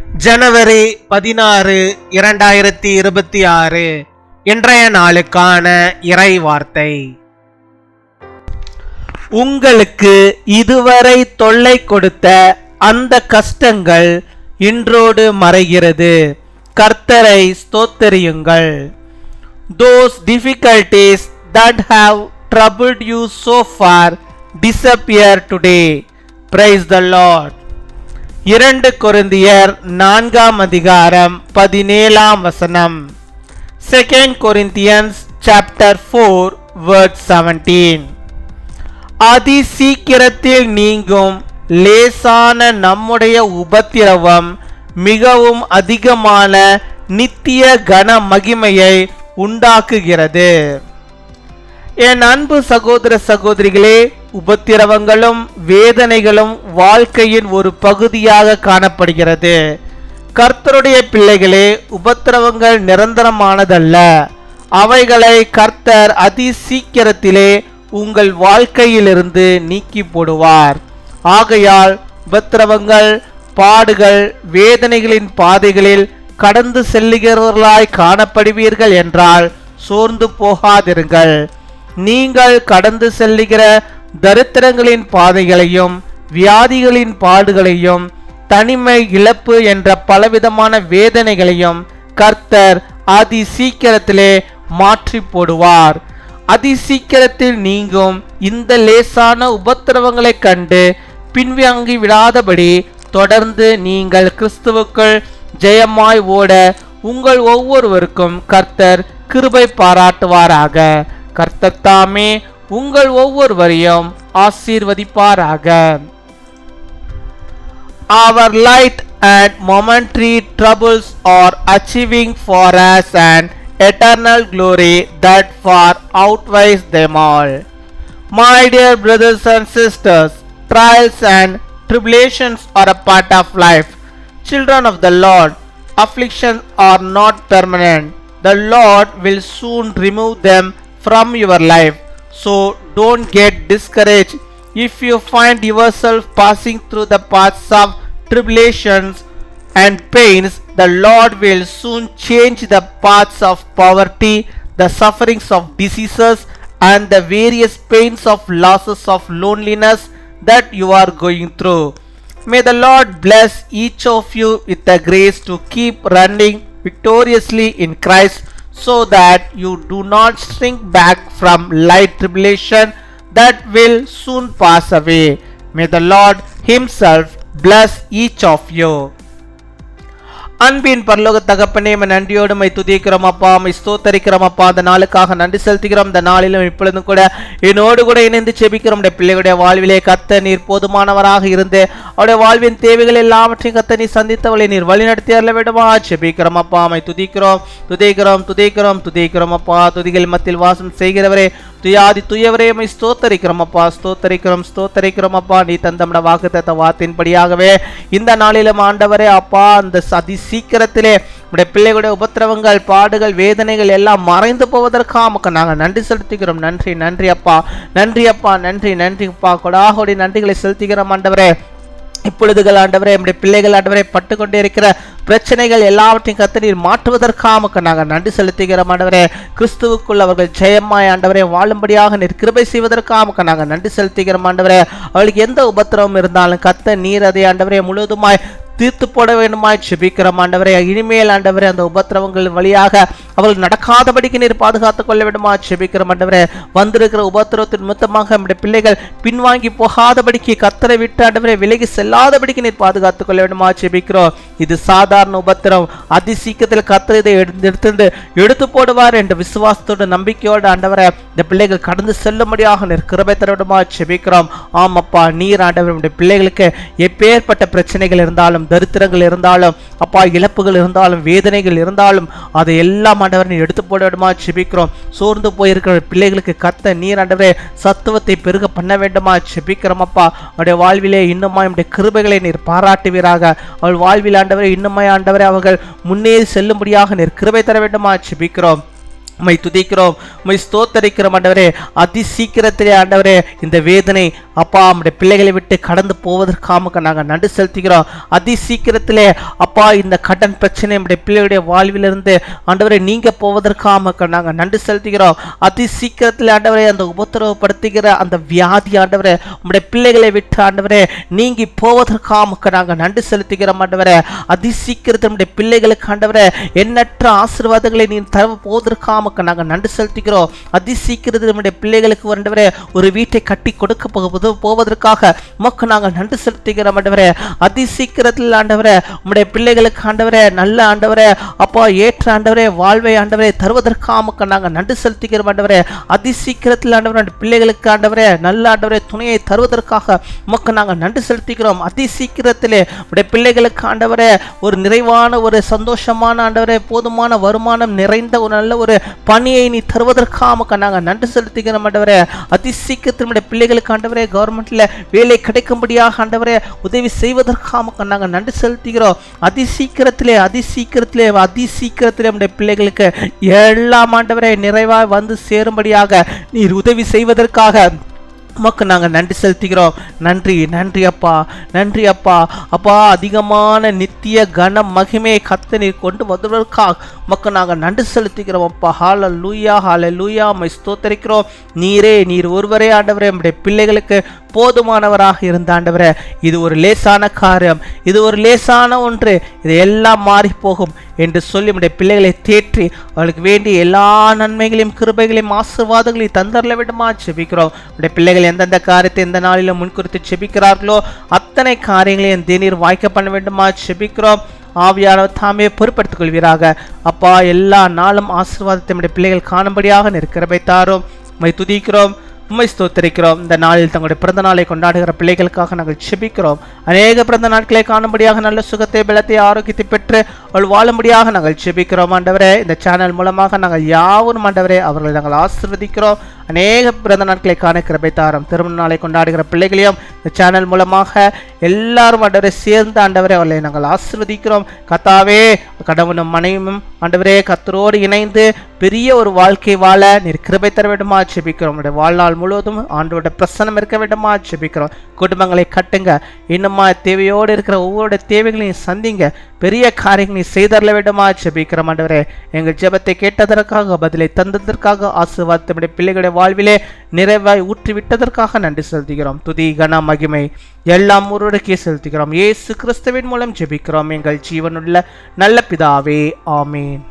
ஜனவரி 16, 2026 இன்றைய நாளுக்கான இறை வார்த்தை. உங்களுக்கு இதுவரை தொல்லை கொடுத்த அந்த கஷ்டங்கள் இன்றோடு மறைகிறது. கர்த்தரை ஸ்தோத்திரியுங்கள். Those difficulties that have troubled you so far disappear today. Praise the Lord. 2 கொரிந்தியர் 4:17. 2 Corinthians chapter 4 verse 17. அதி சீக்கிரத்தில் நீங்கும் லேசான நம்முடைய உபத்திரவம் மிகவும் அதிகமான நித்திய கன மகிமையை உண்டாக்குகிறது. என் அன்பு சகோதர சகோதரிகளே, உபத்திரவங்களும் வேதனைகளும் வாழ்க்கையின் ஒரு பகுதியாக காணப்படுகிறது. கர்த்தருடைய பிள்ளைகளே, உபத்திரவங்கள் நிரந்தரமானதல்ல. அவைகளை கர்த்தர் அதி சீக்கிரத்திலே உங்கள் வாழ்க்கையிலிருந்து நீக்கி போடுவார். ஆகையால் உபத்திரவங்கள், பாடுகள், வேதனைகளின் பாதைகளில் கடந்து செல்லுகிறவர்களாய் காணப்படுவீர்கள் என்றால் சோர்ந்து போகாதிருங்கள். நீங்கள் கடந்து செல்லுகிற தரித்திரங்களின் பாதைகளையும் வியாதிகளின் பாடுகளையும் தனிமை, இழப்பு என்ற பலவிதமான வேதனைகளையும் கர்த்தர் அதி சீக்கிரத்திலே மாற்றி போடுவார். அதி சீக்கிரத்தில் நீங்கும் இந்த லேசான உபத்திரவங்களை கண்டு பின்வாங்கி விடாதபடி தொடர்ந்து நீங்கள் கிறிஸ்துவுக்குள் ஜெயமாய் ஓட உங்கள் ஒவ்வொருவருக்கும் கர்த்தர் கிருபை பாராட்டுவாராக. கர்த்தர் தாமே உங்கள் ஒவ்வொருவரையும் ஆசீர்வதிப்பாராக. Our light and momentary troubles are achieving for us an eternal glory that far outweighs them all. My dear brothers and sisters, trials and tribulations are a part of life. Children of the Lord, afflictions are not permanent. The Lord will soon remove them from your life. So don't get discouraged. If you find yourself passing through the paths of tribulations and pains, the Lord will soon change the paths of poverty, the sufferings of diseases, and the various pains of losses of loneliness that you are going through. May the Lord bless each of you with the grace to keep running victoriously in Christ, so that you do not shrink back from light tribulation that will soon pass away. May the Lord Himself bless each of you. அன்பின் பரலோக தகப்பனே, நன்றியோடு my துதிக்கிறோம் அப்பா, my ஸ்தோத்தரிக்கிறோம் அப்பா. அந்த நாளுக்காக நன்றி செலுத்துகிறோம். இந்த நாளிலும் இப்பொழுதும் கூட என்னோடு கூட இணைந்து செபிக்கிறோம். பிள்ளைகளுடைய வாழ்விலே கர்த்தர் நீர் போதுமானவராக இருந்து அவருடைய வாழ்வின் தேவைகள் எல்லாவற்றையும் கர்த்தர் நீர் சந்தித்தவளை நீர் வழிநடத்தி அருள வேண்டுமா செபிக்கிறோம் அப்பா. மை துதிக்கிறோம் துதிக்கிறோம் துதிக்கிறோம் துதிக்கிறோம் அப்பா. துதிகள் மத்தியில் வாசம் செய்கிறவரே, துயாதி துயவரே, மை ஸ்தோத்தரிக்கிறோம் அப்பா, ஸ்தோத்தரிக்கிறோம் ஸ்தோத்தரிக்கிறோம் அப்பா. நீ தந்தமிட வாக்குத்தத்த வார்த்தையின்படியாகவே இந்த நாளிலும் ஆண்டவரே அப்பா, அந்த அதி சீக்கிரத்திலே உடைய பிள்ளைகளுடைய உபத்திரவங்கள், பாடுகள், வேதனைகள் எல்லாம் மறைந்து போவதற்காக நாங்கள் நன்றி செலுத்துகிறோம். நன்றி நன்றி அப்பா, நன்றி அப்பா, நன்றி நன்றி அப்பா. கொடாகோடி நன்றிகளை செலுத்துகிறோம் ஆண்டவரே. இப்பொழுதுகள் ஆண்டவரே, நம்முடைய பிள்ளைகள் ஆண்டவரை பட்டுக்கொண்டே இருக்கிற பிரச்சனைகள் எல்லாவற்றையும் கர்த்தர் நீர் மாற்றுவதற்காக நாங்கள் நன்றி செலுத்துகிறோம் ஆண்டவரே. கிறிஸ்துவுக்குள் அவர்கள் ஜெயமாய் ஆண்டவரே வாழும்படியாக நீர் கிருபை செய்வதற்காக நாங்கள் நன்றி செலுத்துகிறோம் ஆண்டவரே. அவளுக்கு எந்த உபத்திரவம் இருந்தாலும் கர்த்தர் நீர் அதை ஆண்டவரே முழுவதுமாய் தீர்த்து போட வேண்டுமாய் செபிக்கிறோம் ஆண்டவரே. இனிமேல் ஆண்டவரே அந்த உபத்திரவங்கள் வழியாக அவர்கள் நடக்காதபடிக்கு நீர் பாதுகாத்துக் கொள்ள வேண்டுமா செபிக்கிறோம் ஆண்டவரே. வந்திருக்கிற உபத்திரவத்தின் நிமித்தமாக நம்முடைய பிள்ளைகள் பின்வாங்கி போகாதபடிக்கு, கர்த்தரை விட்டு ஆண்டவரே விலகி செல்லாதபடிக்கு நீர் பாதுகாத்துக் கொள்ள வேண்டுமா செபிக்கிறோம். இது சாதாரண உபத்திரம். அதி சீக்கிரத்தில் கர்த்தர் இதை எடுத்து போடுவார் என்ற விசுவாசத்தோடு நம்பிக்கையோடு ஆண்டவரே இந்த பிள்ளைகள் கடந்து செல்லும்படியாக நீர் கிருபை தர வேண்டுமா செபிக்கிறோம். ஆமப்பா, நீர் ஆண்டவர் நம்முடைய பிள்ளைகளுக்கு எப்பேற்பட்ட பிரச்சனைகள் இருந்தாலும், தரித்திரங்கள் இருந்தாலும் அப்பா, இழப்புகள் இருந்தாலும், வேதனைகள் இருந்தாலும் அதை எல்லாம் ஆண்டவர் நீர் எடுத்து போட வேண்டுமா செபிக்கிறோம். சோர்ந்து போயிருக்கிற பிள்ளைகளுக்கு கர்த்தர் நீர் ஆண்டவரே சத்துவத்தை பெருக பண்ண வேண்டுமா செபிக்கிறோம் அப்பா. அவருடைய வாழ்விலே இன்னுமா நம்முடைய கிருபைகளை நீர் பாராட்டுவீராக. அவள் வாழ்வில் ஆண்டவரே இன்னுமாய் ஆண்டவரே அவர்கள் முன்னேறி செல்லும்படியாக நீர் கிருபை தர வேண்டுமா செபிக்கிறோம். உம்மை துதிக்கிறோம், உம்மை ஸ்தோத்தரிக்கிறோம் ஆண்டவரே. அதி சீக்கிரத்திலே ஆண்டவரே இந்த வேதனை அப்பா நம்முடைய பிள்ளைகளை விட்டு கடந்து போவதற்காக நாங்கள் நன்றி செலுத்துகிறோம். அதி சீக்கிரத்திலே அப்பா அப்பா இந்த கடன் பிரச்சனை நம்முடைய பிள்ளைகளுடைய வாழ்விலிருந்து ஆண்டவரை நீங்க போவதற்காக நாங்கள் நன்றி செலுத்துகிறோம். அதி சீக்கிரத்தில் ஆண்டவரை அந்த உபத்திரவப்படுத்துகிற அந்த வியாதி ஆண்டவரை உங்களுடைய பிள்ளைகளை விட்டு ஆண்டவரே நீங்கி போவதற்காக நாங்கள் நன்றி செலுத்துகிறோம். ஆண்டவரே அதி சீக்கிரத்தில் நம்முடைய பிள்ளைகளுக்கு ஆண்டவரே எண்ணற்ற ஆசீர்வாதங்களை நீ தர போவதற்காக நாங்கள் நன்றி செலுத்துகிறோம். அதி சீக்கிரத்தில் நம்முடைய பிள்ளைகளுக்கு ஆண்டவரே ஒரு வீட்டை கட்டி கொடுக்க போவதற்காக உமக்கு நாங்கள் நன்றி செலுத்துகிறோம். ஆண்டவரே அதி சீக்கிரத்தில் ஆண்டவரே உம்முடைய பிள்ளைகளுக்கு ஆண்டவரே நல்ல ஆண்டவரே அப்பா ஏற்ற ஆண்டவரே வாழ்வை ஆண்டவரே தருவதற்காக நாங்கள் நன்றி செலுத்துகிறோம். ஆண்டவரே அதி சீக்கிரத்தில் ஆண்டவரே பிள்ளைகளுக்கு ஆண்டவரே நல்ல ஆண்டவரே துணையை தருவதற்காக உமக்கு நாங்கள் நன்றி செலுத்துகிறோம். அதி சீக்கிரத்திலே உடைய பிள்ளைகளுக்கு ஆண்டவரே ஒரு நிறைவான ஒரு சந்தோஷமான ஆண்டவரே போதுமான வருமானம் நிறைந்த ஒரு நல்ல ஒரு பணியை நீ தருவதற்காக நாங்கள் நன்றி செலுத்துகிறோம். ஆண்டவரே அதி சீக்கிரத்தில் உடைய பிள்ளைகளுக்கு ஆண்டவரே கவர்மெண்ட்ல வேலை கிடைக்கும்படியாக ஆண்டவரே உதவி செய்வதற்காக நாங்கள் நன்றி செலுத்துகிறோம். அதி சீக்கிரத்திலே நம்முடைய பிள்ளைகளுக்கு எல்லாம் ஆண்டவரே நிறைவாய் வந்து சேரும்படியாக நீர் உதவி செய்வதற்காக உமக்கு நாங்கள் நன்றி செலுத்துகிறோம். நன்றி அப்பா, நன்றி அப்பா. அப்பா அதிகமான நித்திய கன மகிமையை கர்த்தர் நீர் கொண்டு வருவதற்காக உமக்கு நாங்கள் நன்றி செலுத்துகிறோம் அப்பா. ஹல்லேலூயா, ஹல்லேலூயா. உம்மை ஸ்தோத்திரிக்கிறோம். நீர் ஒருவரே ஆண்டவரே நம்முடைய பிள்ளைகளுக்கு போதுமானவராக இருந்த ஆண்டவரே இது ஒரு லேசான காரியம், இது ஒரு லேசான ஒன்று, இது எல்லாம் மாறி போகும் என்று சொல்லி நம்முடைய பிள்ளைகளை தேற்றி அவளுக்கு வேண்டிய எல்லா நன்மைகளையும் கிருபைகளையும் ஆசீர்வாதங்களையும் தந்தரல விடுமா செபிக்கிறோம். நம்முடைய பிள்ளைகள் எந்தெந்த காரியத்தை எந்த நாளிலும் முன்குறித்து செபிக்கிறார்களோ அத்தனை காரியங்களையும் தேநீர் வாய்க்க பண்ண வேண்டுமா செபிக்கிறோம். ஆவியானவர் தாமே பொறுப்படுத்திக் கொள்வீராக அப்பா. எல்லா நாளும் ஆசீர்வாதத்தை நம்முடைய பிள்ளைகள் காணும்படியாக கிருபை தாரும். உம்மை துதிக்கிறோம், உம்மை ஸ்தோத்திரிக்கிறோம். இந்த நாளில் தங்களுடைய பிறந்த நாளை கொண்டாடுகிற பிள்ளைகளுக்காக நாங்கள் செபிக்கிறோம். அநேக பிறந்த நாட்களை காணும்படியாக நல்ல சுகத்தை பலத்தை ஆரோக்கியத்தை பெற்று அவள் வாழும்படியாக நாங்கள் செபிக்கிறோம். ஆண்டவரே இந்த சேனல் மூலமாக நாங்கள் யாவரும் ஆண்டவரே அவர்களை நாங்கள் ஆசீர்வதிக்கிறோம். அநேக பிறந்த நாட்களை காண கிருபை தாரும். திருமண நாளை கொண்டாடுகிற பிள்ளைகளையும் இந்த சேனல் மூலமாக எல்லாரும் ஆண்டவரை சேர்ந்து ஆண்டவரே அவர்களை நாங்கள் ஆசீர்வதிக்கிறோம். கர்த்தாவே கடவுளும் மனைவியும் ஆண்டவரே கர்த்தரோடு இணைந்து பெரிய ஒரு வாழ்க்கை வாழ நீர் கிருபை தர வேண்டுமா செபிக்கிறோம். வாழ்நாள் முழுவதும் ஆண்டோட பிரசன்னம் இருக்க வேண்டுமா செபிக்கிறோம். குடும்பங்களை கட்டுங்க. இன்னுமா தேவையோடு இருக்கிற ஒவ்வொரு தேவைகளையும் சந்திங்க. பெரிய காரியங்களை செய்தரல வேண்டுமா செபிக்கிறோம். ஆண்டவரே எங்கள் ஜெபத்தை கேட்டதற்காக பதிலை தந்ததற்காக ஆசீர்வாதத்தை பிள்ளைகளுடைய வாழ்விலே நிறைவாய் ஊற்றி விட்டதற்காக நன்றி செலுத்துகிறோம். துதி கன மகிமை எல்லாம் ஒருவருக்கே செலுத்துகிறோம். இயேசு கிறிஸ்துவின் மூலம் ஜெபிக்கிறோம் எங்கள் ஜீவனுள்ள நல்ல பிதாவே, ஆமேன்.